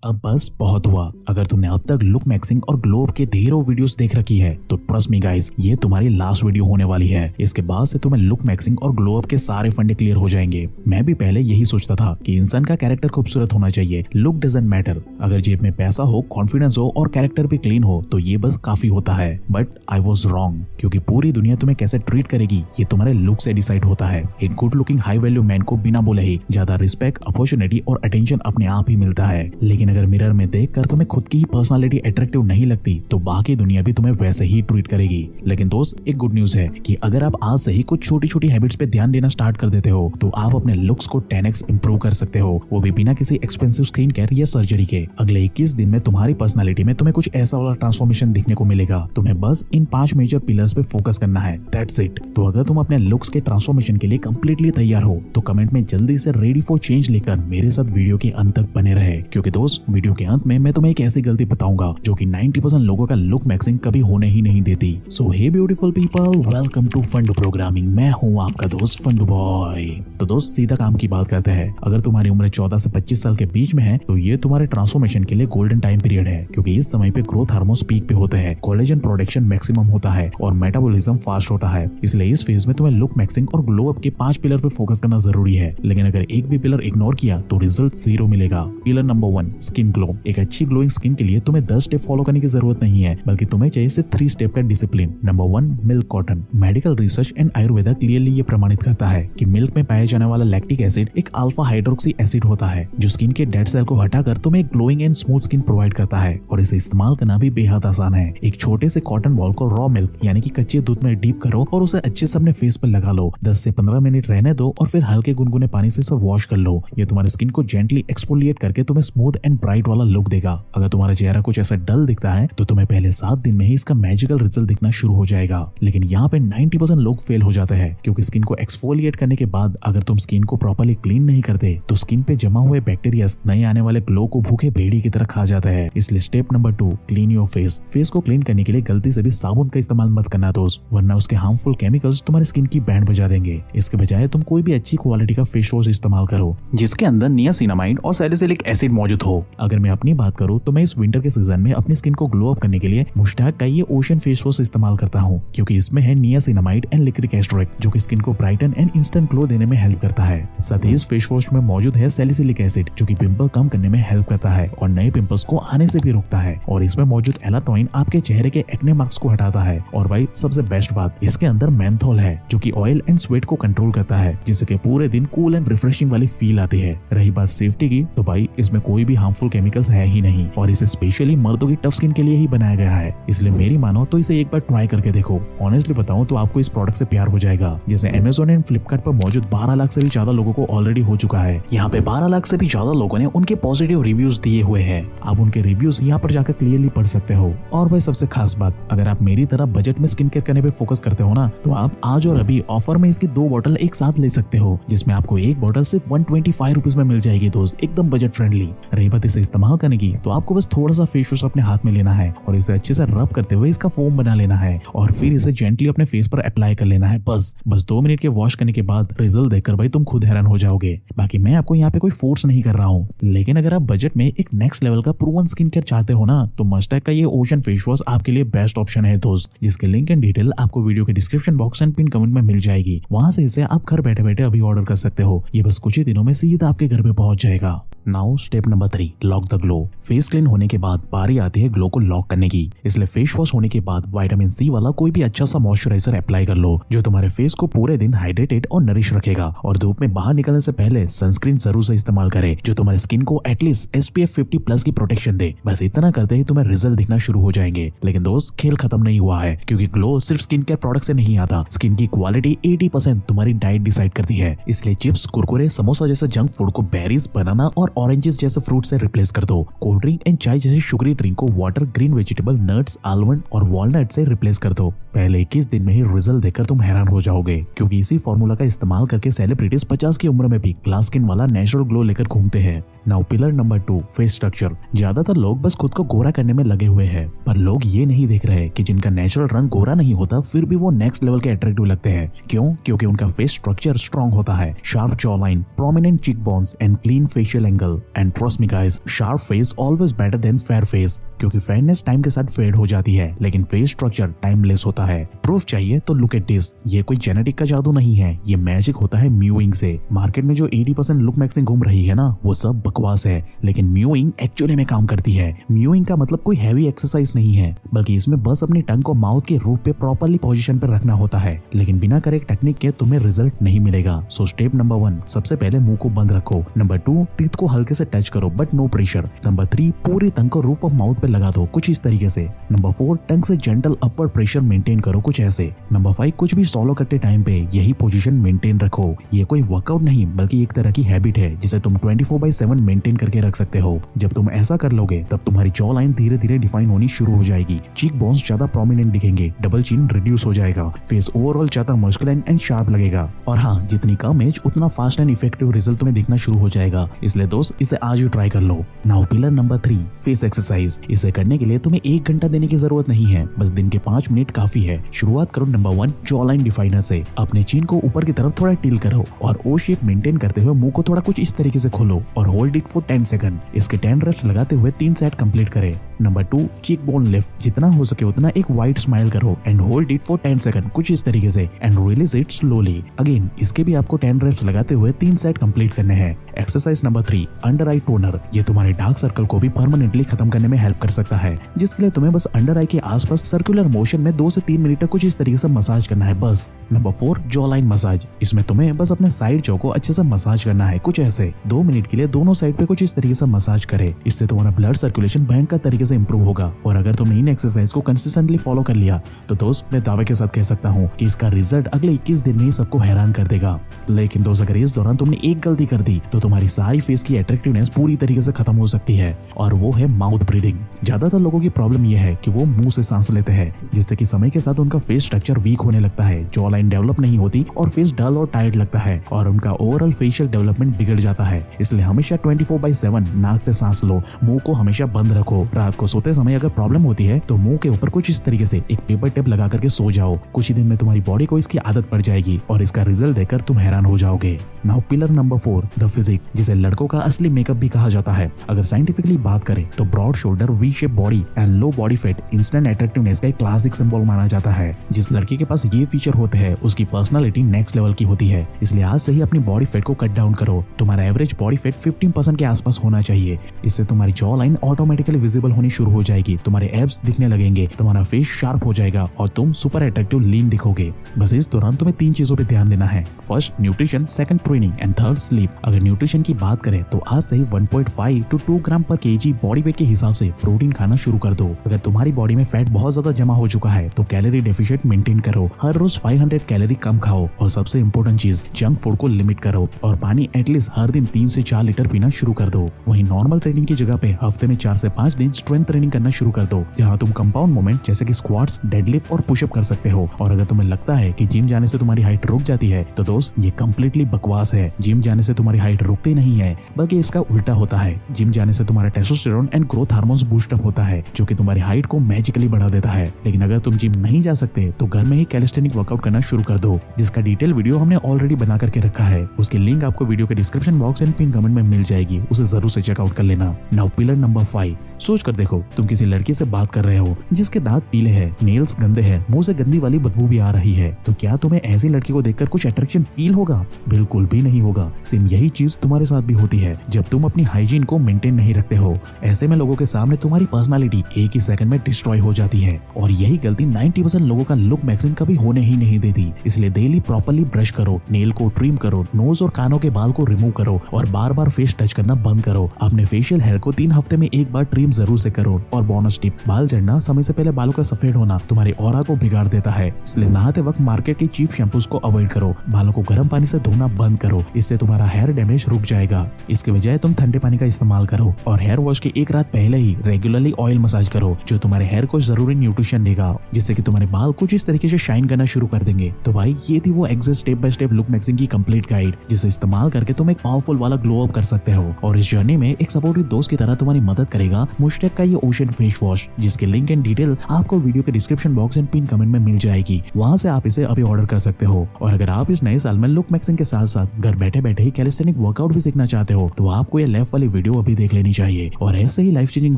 अब बस बहुत हुआ। अगर तुमने अब तक लुक मैक्सिंग और ग्लो अप के ढेरों वीडियोस देख रखी है तो ट्रस्ट मी गाइस, ये तुम्हारी लास्ट वीडियो होने वाली है। इसके बाद से तुम्हें लुक मैक्सिंग और ग्लो अप के सारे फंडे क्लियर हो जाएंगे। मैं भी पहले यही सोचता था कि इंसान का कैरेक्टर खूबसूरत होना चाहिए, लुक डजंट मैटर। अगर जेब में पैसा हो, कॉन्फिडेंस हो और कैरेक्टर भी क्लीन हो तो ये बस काफी होता है। बट आई वॉज रॉन्ग, क्योंकि पूरी दुनिया तुम्हें कैसे ट्रीट करेगी ये तुम्हारे लुक से डिसाइड होता है। एक good looking high value man को बिना बोले ही ज्यादा रिस्पेक्ट, अपॉर्चुनिटी और अटेंशन अपने आप ही मिलता है। लेकिन अगर मिरर में देखकर तुम्हें खुद की ही पर्सनालिटी अट्रैक्टिव नहीं लगती तो बाकी दुनिया भी तुम्हें वैसे ही ट्रीट करेगी। लेकिन दोस्त, एक गुड न्यूज है कि अगर आप आज से ही कुछ छोटी छोटी हैबिट्स पे ध्यान देना स्टार्ट कर देते हो तो आप अपने लुक्स को 10x इंप्रूव कर सकते हो, वो भी बिना किसी एक्सपेंसिव स्किन केयर या सर्जरी के। अगले 21 दिन में तुम्हारी पर्सनालिटी में तुम्हें कुछ ऐसा वाला ट्रांसफॉर्मेशन दिखने को मिलेगा। तुम्हें बस इन 5 मेजर पिलर्स पे फोकस करना है, दैट्स इट। तो अगर तुम अपने लुक्स के ट्रांसफॉर्मेशन के लिए कंप्लीटली तैयार हो तो कमेंट में जल्दी से रेडी फॉर चेंज लिखकर मेरे साथ वीडियो के अंत तक बने रहे, क्योंकि दोस्त वीडियो के अंत में मैं तुम्हें एक ऐसी गलती बताऊंगा जो कि 90% लोगों का लुक मैक्सिंग कभी होने ही नहीं देती। So hey beautiful people, welcome to Fundoo programming. मैं हूँ आपका दोस्त फंडू बॉय। तो दोस्त, सीधा काम की बात करते हैं। अगर तुम्हारी उम्र 14 से 25 साल के बीच में है तो ये तुम्हारे ट्रांसफॉर्मेशन के लिए गोल्डन टाइम पीरियड है, क्योंकि इस समय पे ग्रोथ हार्मोन्स पीक पे होते हैं, कोलेजन प्रोडक्शन मैक्सिमम होता है और मेटाबॉलिज्म फास्ट होता है। इसलिए इस फेज में तुम्हें लुक मैक्सिंग और ग्लो अप के 5 पिलर पे फोकस करना जरूरी है। लेकिन अगर एक भी पिलर इग्नोर किया तो रिजल्ट 0 मिलेगा। Pillar number 1, skin glow. एक अच्छी ग्लोइंग स्किन के लिए तुम्हें 10 स्टेप फॉलो करने की जरूरत नहीं है, बल्कि तुम्हें चाहिए सिर्फ 3 स्टेप का discipline. Number 1, milk cotton. Medical research and Ayurveda clearly ये प्रमाणित करता है कि मिल्क में पाया जाने वाला लैक्टिक एसिड एक अल्फा हाइड्रोक्सी एसिड होता है जो स्किन के डेड सेल को हटाकर तुम्हें glowing and smooth skin provide करता है, और इसे इस्तेमाल करना भी बेहद आसान है। एक छोटे से कॉटन बॉल को रॉ मिल्क यानी कि कच्चे दूध में डीप करो और उसे अच्छे से अपने फेस पर लगा लो। 10 से 15 मिनट रहने दो और फिर हल्के गुनगुने पानी से इसे वॉश कर लो। ये तुम्हारे स्किन को जेंटली एक्सफोलिएट करके तुम्हें स्मूथ एंड ब्राइट वाला लुक देगा। अगर तुम्हारा चेहरा कुछ ऐसा डल दिखता है तो तुम्हें पहले 7 दिन में ही इसका मैजिकल रिजल्ट दिखना शुरू हो जाएगा। लेकिन यहाँ पे 90% लोग फेल हो जाते हैं, क्योंकि स्किन को एक्सफोलिएट करने के बाद अगर तुम स्किन को प्रॉपर्ली क्लीन नहीं करते तो स्किन पे जमा हुए बैक्टीरिया नए आने वाले ग्लो को भूखे भेड़ी की तरह खा जाता है। इसलिए step number 2, clean your face. Face को क्लीन करने के लिए गलती से भी साबुन का इस्तेमाल मत करना दोस्त, वरना उसके हार्मफुल केमिकल्स तुम्हारी स्किन की बैंड बजा देंगे। इसके बजाय तुम कोई भी अच्छी क्वालिटी का फेस वॉश इस्तेमाल करो जिसके अंदर नियासिनामाइड और सैलिसिलिक एसिड मौजूद हो। अगर मैं अपनी बात करूँ तो मैं इस विंटर के सीजन में अपनी स्किन को ग्लो अप करने के लिए मुश्ताक का ये ओशन फेस वॉश इस्तेमाल करता हूँ, क्योंकि इसमें है नियासिनामाइड एंड लिक्रिक एसिड जो कि स्किन को ब्राइटन एंड इंस्टेंट ग्लो देने में हेल्प करता है। साथ ही इस फेस वॉश में मौजूद है सैलिसिलिक एसिड जो कि पिंपल कम करने में हेल्प करता है और नए पिंपल्स को आने से भी रोकता है, और इसमें मौजूद एलाटोइन आपके चेहरे के एक्ने मार्क्स को हटाता है। और भाई सबसे बेस्ट बात, इसके अंदर मेंथोल है जो कि ऑयल एंड स्वेट को कंट्रोल करता है, जिससे कि पूरे दिन कूल एंड रिफ्रेशिंग वाली फील आती है। रही बात सेफ्टी की तो भाई इसमें कोई भी हार्मफुल केमिकल्स है ही नहीं, और इसे स्पेशली मर्दों की टफ स्किन के लिए ही बनाया गया है। इसलिए मेरी मानो तो इसे एक बार ट्राई करके देखो। ऑनेस्टली बताऊं तो आपको इस प्रोडक्ट से प्यार हो जाएगा। जैसे अमेज़न एंड फ्लिपकार्ट पर मौजूद 12 लाख से भी ज्यादा लोगों को ऑलरेडी हो चुका है। यहाँ पे 12 लाख से भी ज्यादा लोगों ने उनके पॉजिटिव रिव्यूज दिए हुए हैं। आप उनके रिव्यूज यहाँ पर जाकर क्लियरली पढ़ सकते हो। और भाई सबसे खास बात, अगर आप मेरी तरह बजट में स्किन केयर करने पे फोकस करते हो ना तो आप आज और अभी ऑफर में इसकी 2 बोतल एक साथ ले सकते हो, जिसमें आपको एक बोतल सिर्फ 125 रुपीज में मिल जाएगी दोस्त, एकदम बजट फ्रेंडली। रही बात इसे इस्तेमाल करने की तो आपको बस थोड़ा सा फेस वॉश अपने हाथ में लेना है और इसे अच्छे से रब करते हुए इसका फोम बना लेना है और फिर इसे जेंटली अपने फेस पर अप्लाई कर लेना है। बस 2 मिनट के वॉश करने के बाद रिजल्ट देखकर भाई तुम खुद हैरान हो जाओगे। बाकी मैं आपको यहाँ पे कोई फोर्स नहीं कर रहा हूँ, लेकिन अगर आप बजट में एक नेक्स्ट लेवल का प्रूवन स्किन केयर चाहते हो ना तो मस्टैक का ये ओशन फेस वॉश आपके लिए बेस्ट ऑप्शन है दोस्त, जिसके लिंक एंड डिटेल आपको वीडियो के description box and pin comment में मिल जाएगी। वहां से इसे आप घर बैठे बैठे अभी ऑर्डर कर सकते हो। ये बस कुछ ही दिनों में सीधा आपके घर पे पहुंच जाएगा। Now step number 3, lock the glow. Face clean होने के बाद बारी आती है ग्लो को लॉक करने की। इसलिए फेस वॉश होने के बाद विटामिन सी वाला कोई भी अच्छा सा मॉइस्चराइजर अप्लाई कर लो जो तुम्हारे फेस को पूरे दिन हाइड्रेटेड और नरिश रखेगा। और धूप में बाहर निकलने से पहले सनस्क्रीन जरूर से इस्तेमाल करे जो तुम्हारे स्किन को एटलीस्ट SPF 50+ की प्रोटेक्शन दे। बस इतना करते ही तुम्हें रिजल्ट दिखना शुरू हो जाएंगे। लेकिन दोस्त, खेल खत्म नहीं हुआ है, क्योंकि ग्लो सिर्फ स्किन केयर प्रोडक्ट से नहीं आता। स्किन की क्वालिटी 80% तुम्हारी डाइट डिसाइड करती है। इसलिए चिप्स, कुरकुरे, समोसा जैसे जंक फूड को बेरीज, बनाना और ऑरेंजेस जैसे फ्रूट से रिप्लेस कर दो। कोल्ड ड्रिंक एंड चाय जैसे शुगरी ड्रिंक को water, green vegetable, nuts, almond और वॉलनट से रिप्लेस कर दो। पहले 21 दिन में ही रिजल्ट देखकर तुम हैरान हो जाओगे, क्योंकि इसी फॉर्मूला का इस्तेमाल करके सेलिब्रिटीज 50 की उम्र में भी ग्लास स्किन वाला नेचुरल ग्लो लेकर घूमते हैं। Now pillar number 2, face structure. ज्यादातर लोग बस खुद को गोरा करने में लगे हुए हैं, पर लोग ये नहीं देख रहे कि जिनका नेचुरल रंग गोरा नहीं होता फिर भी वो नेक्स्ट लेवल के अट्रैक्टिव लगते हैं। क्यों? क्योंकि उनका फेस स्ट्रक्चर स्ट्रॉन्ग होता है। Sharp jaw line, prominent cheek bones and clean facial angle. And trust me guys, sharp face always better than fair face, क्योंकि फेयरनेस टाइम के साथ फेड हो जाती है लेकिन फेस स्ट्रक्चर टाइमलेस होता है। प्रूफ चाहिए तो लुक एट दिस। ये कोई जेनेटिक का जादू नहीं है, ये मैजिक होता है म्यूइंग से। मार्केट में जो 80% लुक मैक्सिंग घूम रही है ना, वो सब बकवास है, लेकिन म्यूइंग एक्चुअली में काम करती है। म्यूइंग का मतलब कोई हैवी एक्सरसाइज नहीं है, बल्कि इसमें बस अपनी टंग को माउथ के रूप पे प्रॉपर्ली पोजीशन पे रखना होता है। लेकिन बिना करेक्ट टेक्निक के तुम्हें रिजल्ट नहीं मिलेगा। सो स्टेप नंबर 1, सबसे पहले मुंह को बंद रखो। नंबर 2, टीथ को हल्के से टच करो बट नो प्रेशर। नंबर 3, पूरी टंग को रूफ ऑफ माउथ पे लगा दो कुछ इस तरीके से। नंबर 4, टंग से जेंटल अपवर्ड प्रेशर मेंटेन करो कुछ ऐसे। नंबर 5, कुछ भी सॉलो करते टाइम पे यही पोजीशन मेंटेन रखो। ये कोई वर्कआउट नहीं बल्कि एक तरह की हैबिट है जिसे तुम 24/7 मेंटेन करके रख सकते हो। जब तुम ऐसा कर लोगे तब तुम्हारी जॉ लाइन धीरे धीरे डिफाइन होनी शुरू हो जाएगी, चीक बोन्स ज्यादा प्रोमिनेंट दिखेंगे, डबल चिन रिड्यूस हो जाएगा, फेस ओवरऑल ज्यादा मस्कुलाइन एंड शार्प लगेगा। और हाँ, जितनी कम एज उतना फास्ट एंड इफेक्टिव रिजल्ट तुम्हें दिखना शुरू हो जाएगा। इसलिए दोस्त, इसे आज ही ट्राई कर लो। Now pillar number 3, face exercise. इसे करने के लिए तुम्हें 1 घंटा देने की जरूरत नहीं है, बस दिन के 5 मिनट काफी है। शुरुआत करो नंबर 1, जॉ लाइन डिफाइनर से। अपने चिन को ऊपर की तरफ थोड़ा टिल करो और ओ शेप मेंटेन करते हुए मुंह को थोड़ा कुछ इस तरीके से खोलो और होल्ड इट फॉर 10 सेकंड। इसके 10 रेप्स लगाते हुए 3 सेट कंप्लीट करें। Number 2, cheek bone lift. जितना हो सके उतना एक वाइड स्माइल करो and hold it for 10 second कुछ इस तरीके से and release it slowly. Again इसके भी आपको 10 रेप्स लगाते हुए 3 सेट कंप्लीट करने हैं। एक्सरसाइज नंबर 3, अंडर आई टोनर। ये तुम्हारे डार्क सर्कल को भी परमानेंटली खत्म करने में हेल्प कर सकता है, जिसके लिए तुम्हें बस अंडर आई के आसपास सर्कुलर मोशन में 2 से 3 मिनट तक कुछ इस तरीके से मसाज करना है बस। Number 4, jaw line massage. इसमें तुम्हें बस अपने साइड जॉ को अच्छे से मसाज करना है कुछ ऐसे। 2 मिनट के लिए दोनों साइड पे कुछ इस तरीके से मसाज करे। इससे तुम्हारा ब्लड सर्कुलेशन भयंकर तरीके से इंप्रूव होगा। और अगर तुमने इन एक्सरसाइज को कंसिस्टेंटली फॉलो कर लिया तो दोस्त, मैं दावे के साथ कह सकता हूँ कि इसका रिजल्ट अगले 21 दिन में ही सबको हैरान कर देगा। लेकिन दोस्त, अगर इस दौरान तुमने एक गलती कर दी तो तुम्हारी सारी फेस की अट्रैक्टिवनेस पूरी तरीके से खत्म हो सकती है, और वो है माउथ ब्रीदिंग। ज्यादातर लोगों की प्रॉब्लम यह है कि वो मुंह से सांस लेते हैं, जिससे कि समय के साथ उनका फेस स्ट्रक्चर वीक होने लगता है, जॉ लाइन डेवलप नहीं होती और फेस डल और टायर्ड लगता है और उनका ओवरऑल फेशियल डेवलपमेंट बिगड़ जाता है। इसलिए हमेशा 24/7 नाक से सांस लो, मुंह को हमेशा बंद रखो। रात को सोते समय अगर प्रॉब्लम होती है तो मुंह के ऊपर कुछ इस तरीके से एक पेपर टेप लगा करके सो जाओ। कुछ ही दिन में तुम्हारी बॉडी को इसकी आदत पड़ जाएगी और इसका रिजल्ट देखकर तुम हैरान हो जाओगे। Now pillar number 4, the physique, जिसे लड़कों का असली मेकअप भी कहा जाता है। अगर साइंटिफिकली बात करें तो broad shoulder, V shape body and low body fat instant attractiveness का एक क्लासिक सिंबल माना जाता है। जिस लड़की के पास ये फीचर होते हैं उसकी पर्सनालिटी नेक्स्ट लेवल की होती है। इसलिए आज से ही अपनी बॉडी फैट को कट डाउन करो। तुम्हारा एवरेज बॉडी फैट 15% के आसपास होना चाहिए। इससे तुम्हारी जॉ लाइन ऑटोमेटिकली विजिबल होनी शुरू हो जाएगी, तुम्हारे एब्स दिखने लगेंगे, तुम्हारा फेस शार्प हो जाएगा और तुम सुपर अट्रैक्टिव लीन दिखोगे। बस इस दौरान तुम्हें 3 चीजों पे ध्यान देना है। First nutrition, second training and third sleep. अगर न्यूट्रिशन की बात करें तो आज से ही 1.5 to 2 ग्राम पर केजी बॉडी वेट के हिसाब से प्रोटीन खाना शुरू कर दो। अगर तुम्हारी बॉडी में फैट बहुत ज्यादा जमा हो चुका है तो कैलोरी डेफिशिएंट मेंटेन करो। हर रोज 500 कैलोरी कम खाओ और सबसे इंपॉर्टेंट चीज, जंक फूड को लिमिट करो और पानी एटलीस्ट हर दिन 3 से 4 लीटर पीना शुरू कर दो। वहीं नॉर्मल ट्रेनिंग की जगह पे हफ्ते में 4 से 5 दिन स्ट्रेंथ ट्रेनिंग करना शुरू कर दो, जहां तुम कंपाउंड मूवमेंट जैसे कि स्क्वाट्स, डेडलिफ्ट और पुशअप कर सकते हो। और अगर तुम्हें लगता है कि जिम जाने से तुम्हारी हाइट रुक जाती है तो दोस्त, ये कम्प्लीटली बकवास है। जिम जाने से तुम्हारी हाइट रुकती नहीं है, बल्कि इसका उल्टा होता है। जिम जाने से तुम्हारा testosterone and growth hormones boost up होता है, जो कि तुम्हारी हाइट को मैजिकली बढ़ा देता है। लेकिन अगर तुम जिम नहीं जा सकते तो घर में ही कैलिस्थेनिक वर्कआउट करना शुरू कर दो, जिसका डिटेल वीडियो हमने ऑलरेडी बना करके रखा है। उसकी लिंक आपको वीडियो के description box and pin comment में मिल जाएगी, उसे जरूर से चेकआउट कर लेना। नाउ पिलर नंबर 5, सोच कर देखो, तुम किसी लड़की से बात कर रहे हो जिसके दांत पीले हैं, नेल्स गंदे हैं, मुंह से गंदी वाली बदबू भी आ रही है, तो क्या तुम्हें ऐसी लड़की को देखकर कुछ अट्रैक्शन फील होगा? बिल्कुल भी नहीं होगा। सेम यही चीज तुम्हारे साथ भी होती है जब तुम अपनी हाइजीन को मेंटेन नहीं रखते हो। ऐसे में लोगों के सामने तुम्हारी पर्सनालिटी एक ही सेकंड में डिस्ट्रॉय हो जाती है, और यही गलती 90% लोगों का लुक मैक्सिंग कभी होने ही नहीं देती। इसलिए डेली प्रॉपर्ली ब्रश करो, नेल को ट्रिम करो, नोज और कानों के बाल को रिमूव करो और बार बार फेस टच करना बंद करो। अपने फेशियल हेयर को 3 हफ्ते में एक बार ट्रिम जरूर से करो। और बोनस टिप, बाल झड़ना, समय से पहले बालों का सफेद होना तुम्हारे ऑरा को बिगाड़ देता है, इसलिए नहाते वक्त मार्केट की चीप शैम्पूज को अवॉइड करो। बालों को गर्म पानी से धोना बंद करो, इससे तुम्हारा हेयर डैमेज रुक जाएगा। इसके बजाय तुम ठंडे पानी का इस्तेमाल करो और हेयर वॉश के एक रात पहले ही रेगुलरली ऑयल मसाज करो, जो तुम्हारे हेयर को जरूरी न्यूट्रिशन देगा, जिससे कि तुम्हारे बाल कुछ इस तरीके से शाइन करना शुरू कर देंगे। तो भाई ये थी वो exact step by step look maxing की कंप्लीट गाइड, जिसे इस्तेमाल करके तुम एक पावरफुल वाला ग्लो अप कर सकते हो। और इस जर्नी में एक सपोर्टिव दोस्त की तरह तुम्हारी मदद करेगा मुश्टेक का ये ओशन फेस वॉश, जिसके लिंक एंड डिटेल आपको वीडियो के description box and pin comment में मिल जाएगी। वहां से आप इसे अभी ऑर्डर कर सकते हो। और अगर आप इस नए साल में लुक मैक्सिंग के साथ साथ घर बैठे बैठे ही कैलिस्थेनिक वर्कआउट भी सीखना चाहते हो, तो आपको ये लेफ्ट वाली वीडियो अभी देख लेनी चाहिए। और ऐसे ही लाइफ चेंजिंग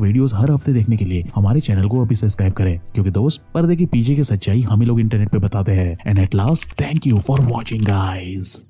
वीडियोस हर हफ्ते देखने के लिए हमारे चैनल को अभी सब्सक्राइब करें, क्योंकि दोस्त पर्दे की पीछे की सच्चाई हम ही लोग इंटरनेट पे बताते हैं। And at last, thank you for watching guys.